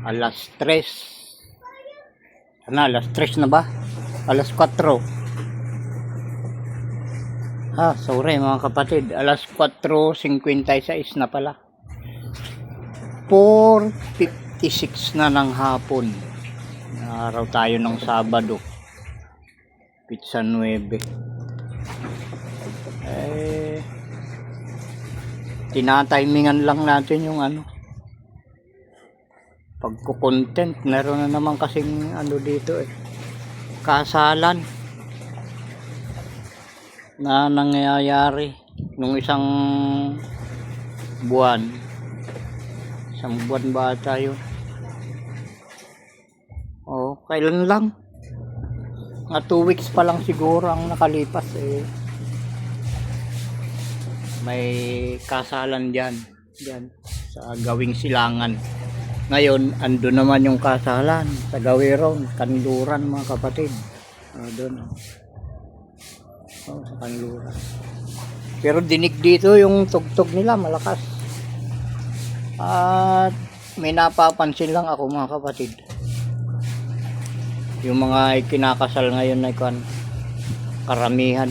Alas 3. Alas 3 na ba? Alas 4. Sorry mga kapatid. Alas 4:56 na pala. 4:56 na ng hapon. Araw tayo ng Sabado. Pizza 9. Tinatimingan lang natin yung pagko-content. Meron na naman kasing dito kasalan na nangyayari nung isang buwan ba tayo? Kailan lang? 2 weeks pa lang siguro ang nakalipas may kasalan dyan sa Gawing Silangan. Ngayon ando naman yung kasalan sa Gawiron, Kanluran mga kapatid. Doon sa Kanluran. Pero dinig dito yung tugtog nila malakas. At may napapansin lang ako mga kapatid. Yung mga kinakasal ngayon na karamihan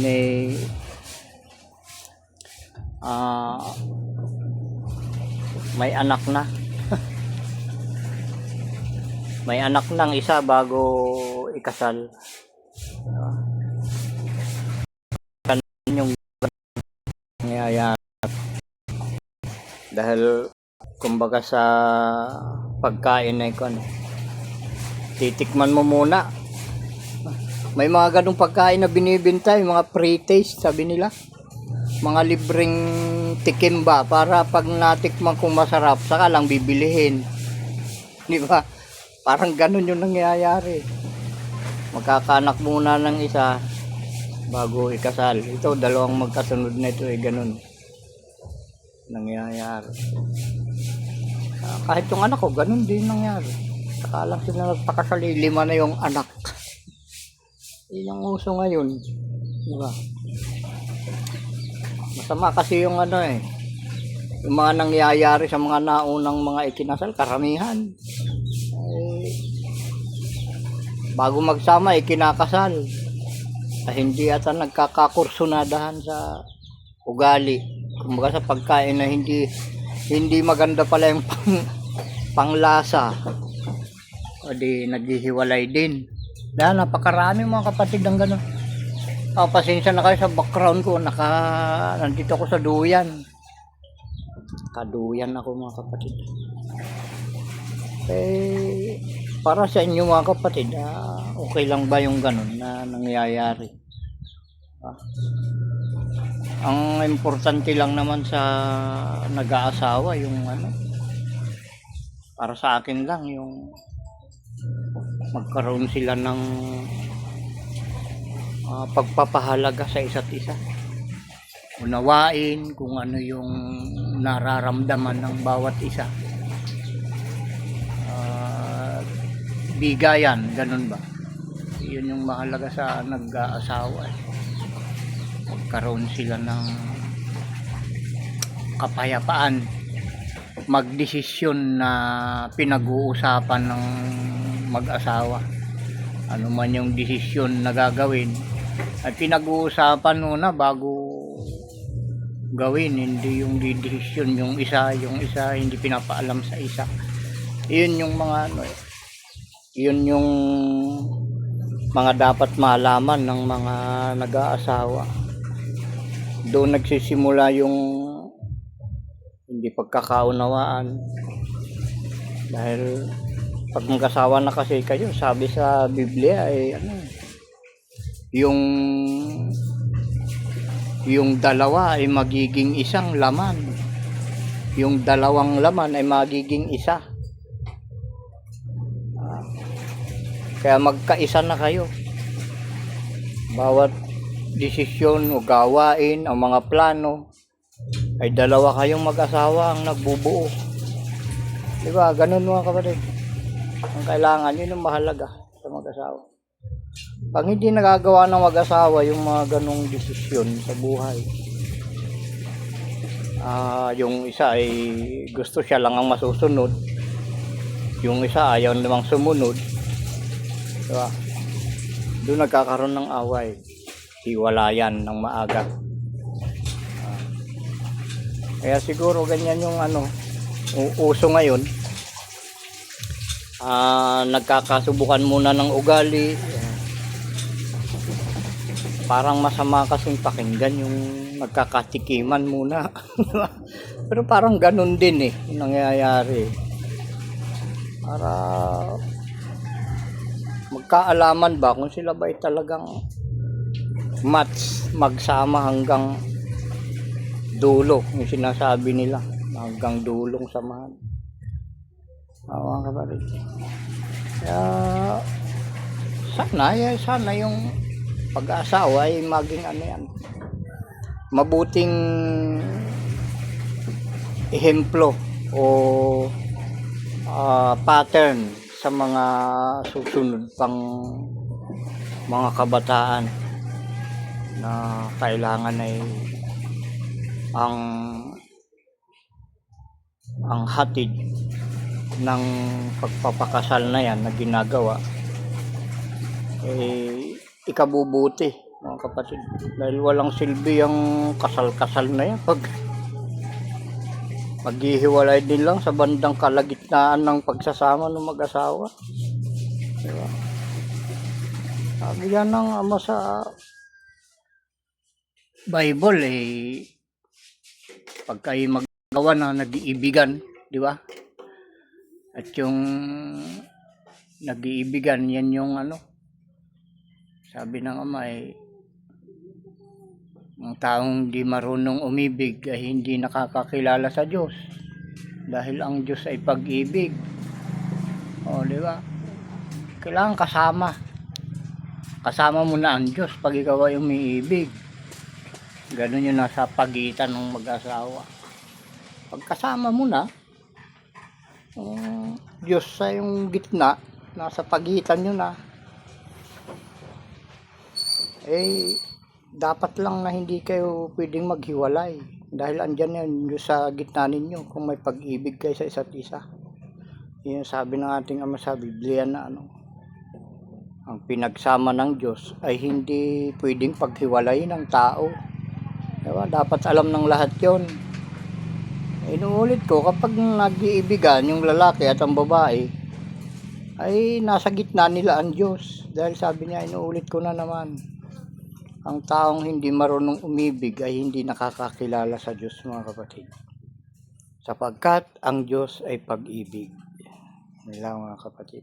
may anak na. May anak nang isa bago ikasal. Yung nangyayari. Dahil kumbaga sa pagkain na titikman mo muna. May mga ganung pagkain na binibenta, yung mga pre-taste sabi nila. Mga libreng tikim ba para pag natikman kung masarap saka lang bibilihin. Di ba? Parang ganun yung nangyayari. Magkakanak muna ng isa bago ikasal. Ito dalawang magkasunod na ito ganun nangyayari. Kahit yung anak ko ganun din nangyari. Saka lang sila nagpakasal, 5 na yung anak. Yun yung uso ngayon. Diba? Masama kasi yung yung mga nangyayari sa mga naunang mga ikinasal, karamihan. Bago magsama, ikinakasal. Hindi ata nagkakakursunadahan sa ugali. Kumbaga sa pagkain na hindi maganda pala yung panglasa. O di naghihiwalay din. Dahil napakarami mga kapatid ng gano'n. Pasensya na kayo sa background ko. Nandito ako sa duyan. Kaduyan ako mga kapatid. Para sa inyo mga kapatid, okay lang ba yung gano'n na nangyayari? Ang importante lang naman sa nag-aasawa yung para sa akin lang yung magkaroon sila ng pagpapahalaga sa isa't isa. Unawain kung ano yung nararamdaman ng bawat isa. Bigayan, ganun ba? Yun yung mahalaga sa nag-aasawa. Magkaroon sila ng kapayapaan. Magdesisyon na pinag-uusapan ng mag-asawa. Ano man yung desisyon na gagawin ay pinag-uusapan muna bago gawin. Hindi yung desisyon yung isa hindi pinapaalam sa isa. Yun yung mga yun yung mga dapat malaman ng mga nag-aasawa. Doon nagsisimula yung hindi pagkakaunawaan. Dahil pag mag-asawa na kasi kayo, sabi sa Biblia yung dalawa ay magiging isang laman. Yung dalawang laman ay magiging isa. Kaya magkaisa na kayo. Bawat desisyon o gawain, ang mga plano ay dalawa kayong mag-asawa ang nagbubuo. Diba? Ganun mga kapatid. Ang kailangan, yun ang mahalaga sa mag-asawa. Pag hindi nagagawa ng mag-asawa yung mga ganong desisyon sa buhay, yung isa ay gusto siya lang ang masusunod, yung isa ayaw namang sumunod, diba? Doon nagkakaroon ng away, hiwalayan ng maaga. Kaya siguro ganyan yung uso ngayon. Nagkakasubukan muna ng ugali. Parang masama kasing pakinggan yung nagkakatikiman muna. Pero parang ganun din yung nangyayari. Para magkaalaman ba kung sila ba ay talagang magsama hanggang dulo, yung sinasabi nila, hanggang dulong samahan. Mga kapatid. Kaya sana yung pag-aasawa ay maging mabuting ehemplo o pattern sa mga susunod pang mga kabataan na kailangan ay ang hatid ng pagpapakasal na yan na ginagawa ikabubuti, mga kapatid, dahil walang silbi ang kasal-kasal na yan pag maghihiwalay din lang sa bandang kalagitnaan ng pagsasama ng mag-asawa, diba? Sabi yan ng ama sa Bible pag kayo magawa na nag-iibigan, di ba? At yung nag-iibigan, yan yung sabi ng ama ang taong di marunong umibig ay hindi nakakakilala sa Diyos, dahil ang Diyos ay pag-ibig. Di ba? Kailangan kasama mo na ang Diyos pag ikaw ay umiibig. Ganun yung nasa pagitan ng mag-asawa. Pagkasama mo na, Diyos sa yung gitna, nasa pagitan nyo na, dapat lang na hindi kayo pwedeng maghiwalay, dahil andyan yan Diyos sa gitna ninyo kung may pag-ibig kayo sa isa't isa. Yun sabi ng ating ama sa Biblia na ang pinagsama ng Diyos ay hindi pwedeng paghiwalay ng tao. Diba? Dapat alam ng lahat yon. Inuulit ko, kapag nag-iibigan yung lalaki at ang babae, ay nasa gitna nila ang Diyos. Dahil sabi niya, inuulit ko na naman, ang taong hindi marunong umibig ay hindi nakakakilala sa Diyos, mga kapatid. Sapagkat ang Diyos ay pag-ibig. Nila, mga kapatid.